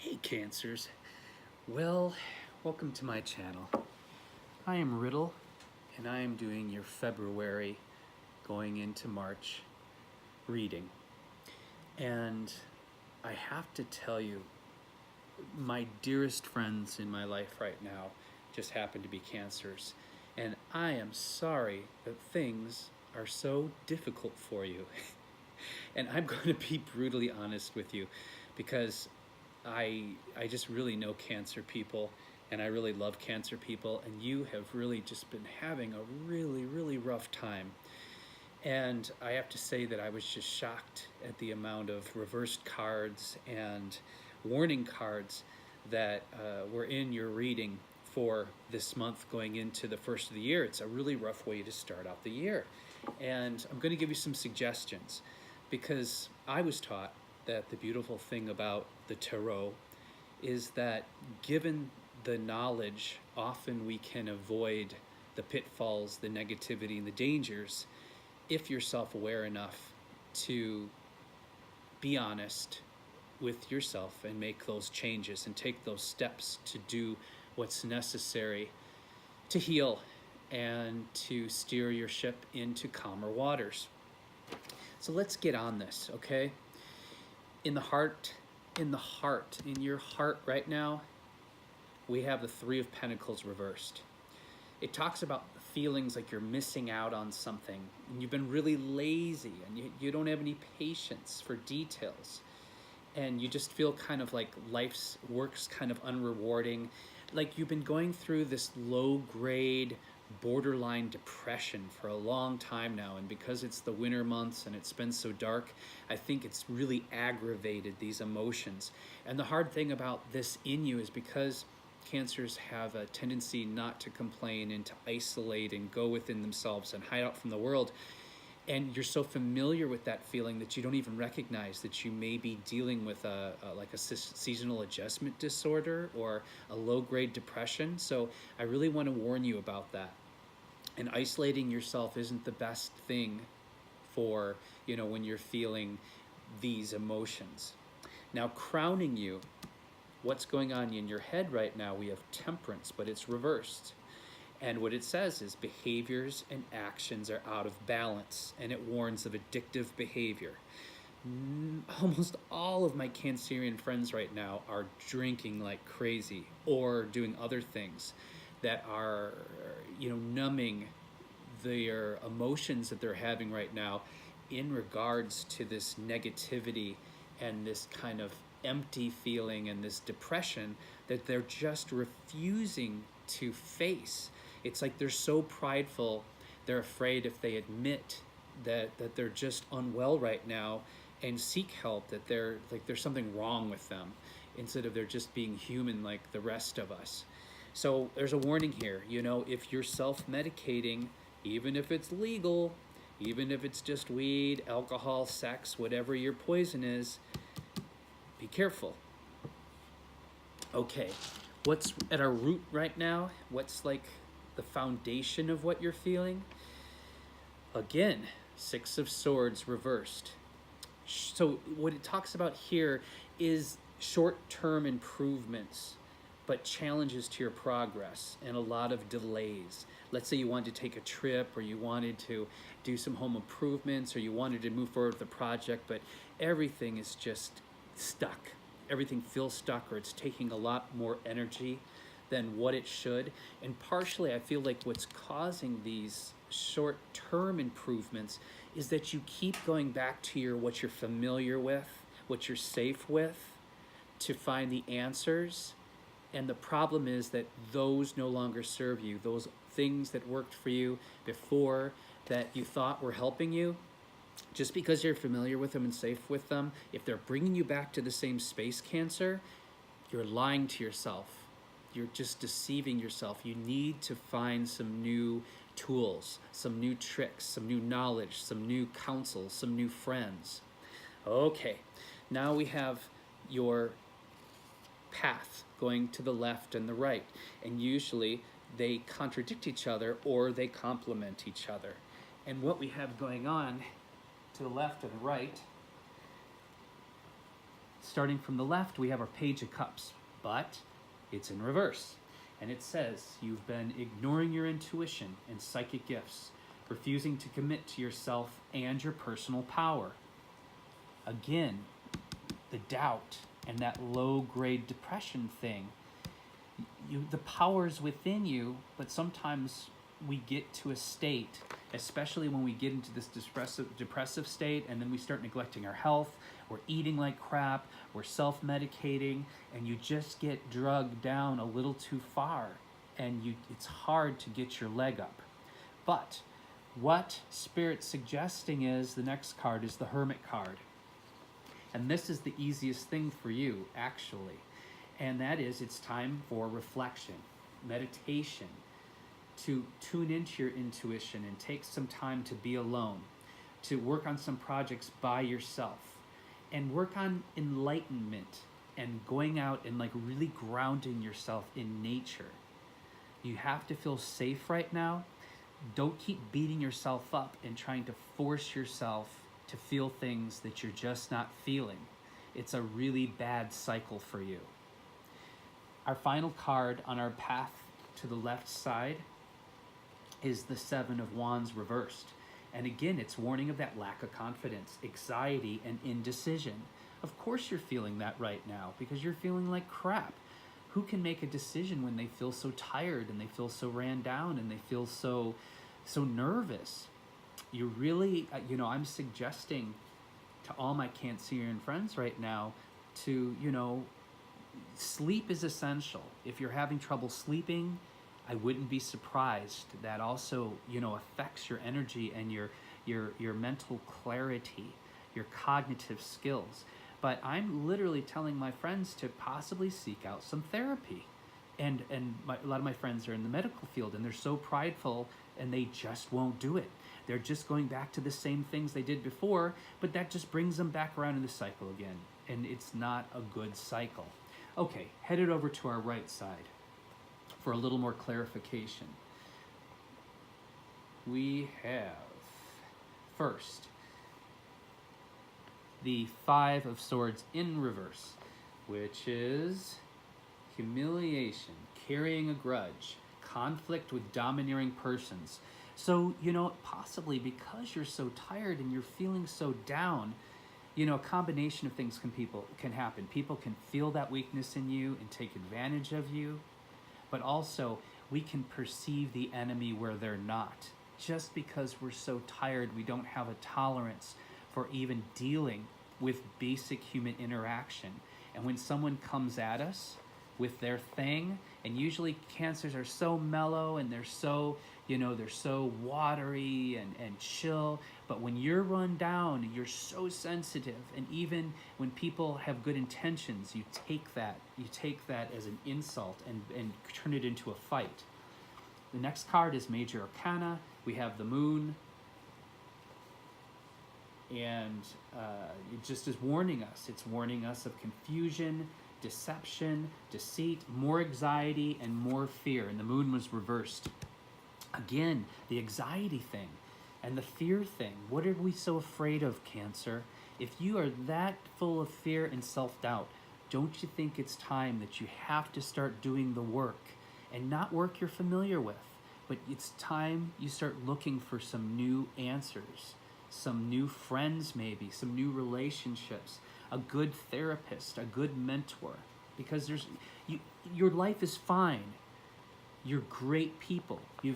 Hey Cancers. Well, welcome to my channel. I am Riddle, and I am doing your February going into March reading. And I have to tell you, my dearest friends in my life right now just happen to be Cancers. And I am sorry that things are so difficult for you. And I'm going to be brutally honest with you because I just really know Cancer people, and I really love Cancer people, and you have really just been having a really rough time. And I have to say that I was just shocked at the amount of reversed cards and warning cards that were in your reading for this month going into the first of the year. It's a really rough way to start out the year. And I'm going to give you some suggestions because I was taught that the beautiful thing about the tarot is that given the knowledge, often we can avoid the pitfalls, the negativity, and the dangers if you're self-aware enough to be honest with yourself and make those changes and take those steps to do what's necessary to heal and to steer your ship into calmer waters. So let's get on this, okay? In your heart right now, we have the Three of Pentacles reversed. It talks about feelings like you're missing out on something, and you've been really lazy, and you don't have any patience for details, and you just feel kind of like life's work's kind of unrewarding, like you've been going through this low-grade borderline depression for a long time now, and because it's the winter months and it's been so dark, I think it's really aggravated these emotions. And the hard thing about this in you is because Cancers have a tendency not to complain and to isolate and go within themselves and hide out from the world. And you're so familiar with that feeling that you don't even recognize that you may be dealing with like a seasonal adjustment disorder or a low-grade depression. So I really want to warn you about that. And isolating yourself isn't the best thing for, when you're feeling these emotions. Now, crowning you, what's going on in your head right now, we have Temperance, but it's reversed. And what it says is behaviors and actions are out of balance, and it warns of addictive behavior. Almost all of my Cancerian friends right now are drinking like crazy or doing other things that are, numbing their emotions that they're having right now in regards to this negativity and this kind of empty feeling and this depression that they're just refusing to face. It's like they're so prideful, they're afraid if they admit that they're just unwell right now and seek help, that there's something wrong with them, instead of they're just being human like the rest of us. So there's a warning here, if you're self-medicating, even if it's legal, even if it's just weed, alcohol, sex, whatever your poison is, be careful. Okay, what's at our root right now? What's like the foundation of what you're feeling? Again, Six of Swords reversed. So what it talks about here is short-term improvements, but challenges to your progress and a lot of delays. Let's say you wanted to take a trip, or you wanted to do some home improvements, or you wanted to move forward with the project, but everything is just stuck. Everything feels stuck, or it's taking a lot more energy than what it should. And partially, I feel like what's causing these short-term improvements is that you keep going back to what you're familiar with, what you're safe with, to find the answers. And the problem is that those no longer serve you. Those things that worked for you before, that you thought were helping you, just because you're familiar with them and safe with them, if they're bringing you back to the same space, Cancer, you're lying to yourself. You're just deceiving yourself. You need to find some new tools, some new tricks, some new knowledge, some new counsel, some new friends. Okay, now we have your path going to the left and the right, and usually they contradict each other or they complement each other. And what we have going on to the left and the right, starting from the left, we have our Page of Cups, but it's in reverse. And it says, you've been ignoring your intuition and psychic gifts, refusing to commit to yourself and your personal power. Again, the doubt and that low-grade depression thing. The power's within you, but sometimes we get to a state, especially when we get into this depressive state, and then we start neglecting our health, we're eating like crap, we're self-medicating, and you just get drugged down a little too far, and it's hard to get your leg up. But what Spirit's suggesting is, the next card is the Hermit card. And this is the easiest thing for you, actually. And that is, it's time for reflection, meditation, to tune into your intuition and take some time to be alone, to work on some projects by yourself, and work on enlightenment and going out and like really grounding yourself in nature. You have to feel safe right now. Don't keep beating yourself up and trying to force yourself to feel things that you're just not feeling. It's a really bad cycle for you. Our final card on our path to the left side is the Seven of Wands reversed. And again, it's warning of that lack of confidence, anxiety, and indecision. Of course you're feeling that right now because you're feeling like crap. Who can make a decision when they feel so tired and they feel so ran down and they feel so nervous? You really, I'm suggesting to all my Cancerian friends right now to, sleep is essential. If you're having trouble sleeping, I wouldn't be surprised. That also, affects your energy and your mental clarity, your cognitive skills. But I'm literally telling my friends to possibly seek out some therapy. And a lot of my friends are in the medical field, and they're so prideful, and they just won't do it. They're just going back to the same things they did before, but that just brings them back around in the cycle again. And it's not a good cycle. Okay, headed over to our right side for a little more clarification. We have, first, the Five of Swords in reverse, which is humiliation, carrying a grudge, conflict with domineering persons. So, possibly because you're so tired and you're feeling so down, a combination of things can happen. People can feel that weakness in you and take advantage of you, but also we can perceive the enemy where they're not. Just because we're so tired, we don't have a tolerance for even dealing with basic human interaction. And when someone comes at us with their thing, and usually Cancers are so mellow and they're so watery and chill, but when you're run down, you're so sensitive, and even when people have good intentions, you take that as an insult and turn it into a fight. The next card is Major Arcana. We have the Moon, and it just is warning us. It's warning us of confusion, deception, deceit, more anxiety, and more fear. And the Moon was reversed. Again, the anxiety thing and the fear thing. What are we so afraid of, Cancer? If you are that full of fear and self-doubt, don't you think it's time that you have to start doing the work, and not work you're familiar with, but it's time you start looking for some new answers, some new friends maybe, some new relationships, a good therapist, a good mentor, because your life is fine. You're great people. You're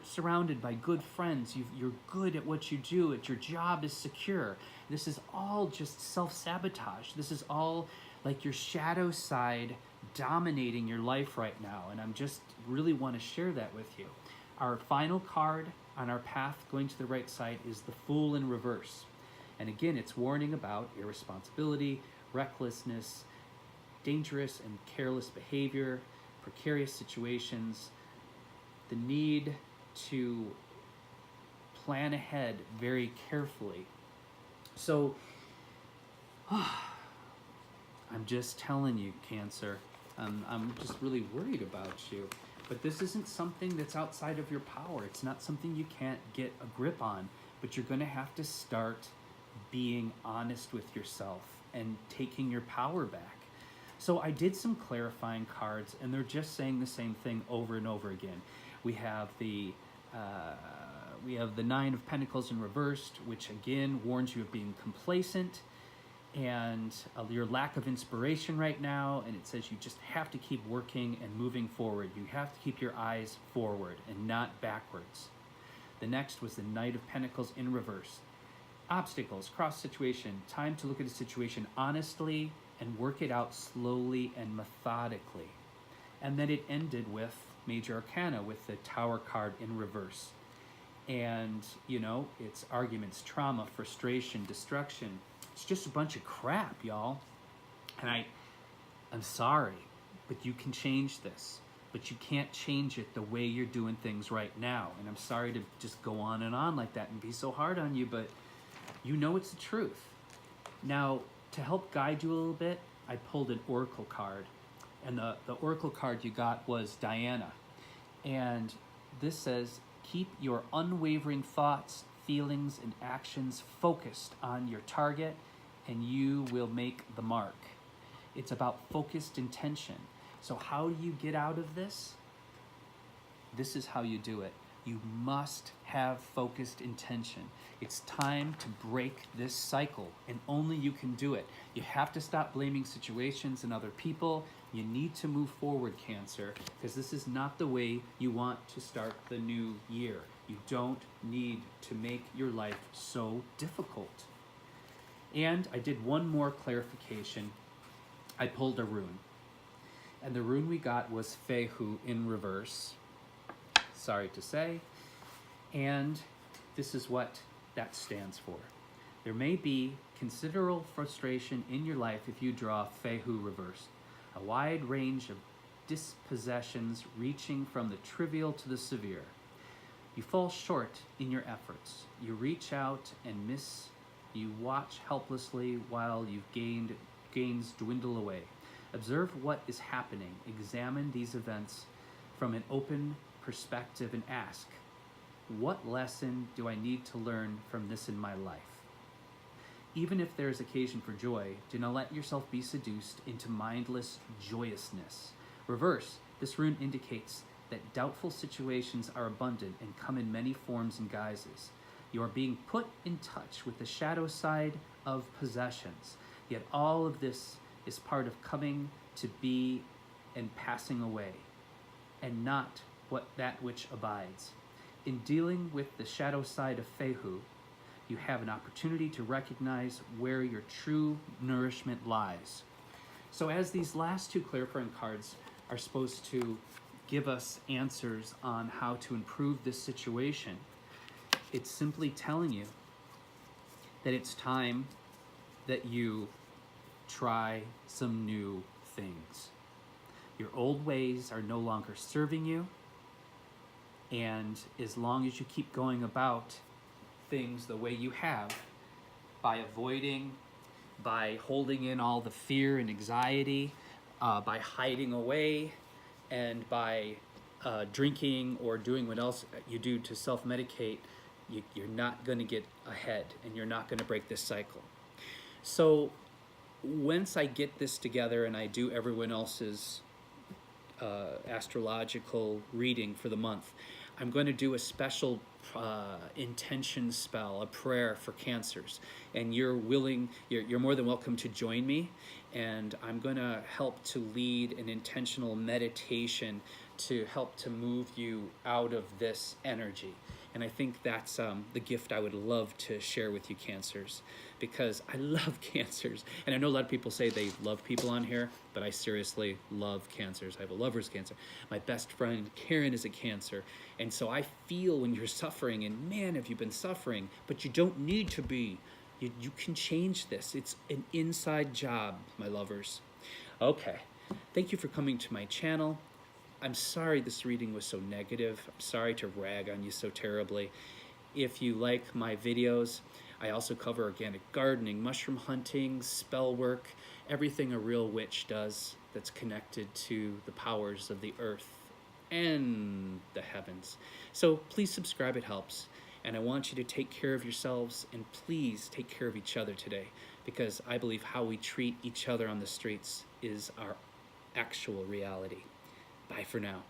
surrounded by good friends. You're good at what you do. Your job is secure. This is all just self-sabotage. This is all like your shadow side dominating your life right now. And I'm just really want to share that with you. Our final card on our path going to the right side is the Fool in reverse. And again, it's warning about irresponsibility, recklessness, dangerous and careless behavior, precarious situations, the need to plan ahead very carefully. So, I'm just telling you, Cancer, I'm just really worried about you. But this isn't something that's outside of your power. It's not something you can't get a grip on, but you're going to have to start being honest with yourself and taking your power back. So I did some clarifying cards, and they're just saying the same thing over and over again. We have the Nine of Pentacles in reversed, which again warns you of being complacent and your lack of inspiration right now. And it says you just have to keep working and moving forward. You have to keep your eyes forward and not backwards. The next was the Knight of Pentacles in reverse. Obstacles, cross situation, time to look at a situation honestly and work it out slowly and methodically. And then it ended with Major Arcana with the Tower card in reverse. And, it's arguments, trauma, frustration, destruction. It's just a bunch of crap, y'all. And I'm sorry, but you can change this. But you can't change it the way you're doing things right now. And I'm sorry to just go on and on like that and be so hard on you, but it's the truth. Now, to help guide you a little bit, I pulled an oracle card. And the oracle card you got was Diana. And this says, keep your unwavering thoughts, feelings, and actions focused on your target, and you will make the mark. It's about focused intention. So how do you get out of this? This is how you do it. You must have focused intention. It's time to break this cycle, and only you can do it. You have to stop blaming situations and other people. You need to move forward, Cancer, because this is not the way you want to start the new year. You don't need to make your life so difficult. And I did one more clarification. I pulled a rune. And the rune we got was Fehu in reverse. Sorry to say. And this is what that stands for. There may be considerable frustration in your life if you draw Fehu reversed. A wide range of dispossessions reaching from the trivial to the severe. You fall short in your efforts. You reach out and miss. You watch helplessly while gains dwindle away. Observe what is happening. Examine these events from an open perspective and ask, what lesson do I need to learn from this in my life? Even if there is occasion for joy, do not let yourself be seduced into mindless joyousness. Reverse, this rune indicates that doubtful situations are abundant and come in many forms and guises. You are being put in touch with the shadow side of possessions. Yet all of this is part of coming to be and passing away, and not that which abides. In dealing with the shadow side of Fehu, you have an opportunity to recognize where your true nourishment lies. So as these last two clarifying cards are supposed to give us answers on how to improve this situation, it's simply telling you that it's time that you try some new things. Your old ways are no longer serving you, and as long as you keep going about things the way you have, by avoiding, by holding in all the fear and anxiety, by hiding away, and by drinking or doing what else you do to self-medicate, you're not going to get ahead, and you're not going to break this cycle. So once I get this together and I do everyone else's astrological reading for the month, I'm going to do a special intention spell, a prayer for cancers, and you're more than welcome to join me, and I'm going to help to lead an intentional meditation to help to move you out of this energy. And I think that's the gift I would love to share with you, Cancers, because I love Cancers. And I know a lot of people say they love people on here, but I seriously love Cancers. I have a lover's Cancer. My best friend, Karen, is a Cancer. And so I feel when you're suffering, and man, have you been suffering, but you don't need to be. You can change this. It's an inside job, my lovers. Okay, thank you for coming to my channel. I'm sorry this reading was so negative. I'm sorry to rag on you so terribly. If you like my videos, I also cover organic gardening, mushroom hunting, spell work, everything a real witch does that's connected to the powers of the earth and the heavens. So please subscribe, it helps. And I want you to take care of yourselves, and please take care of each other today, because I believe how we treat each other on the streets is our actual reality. Bye for now.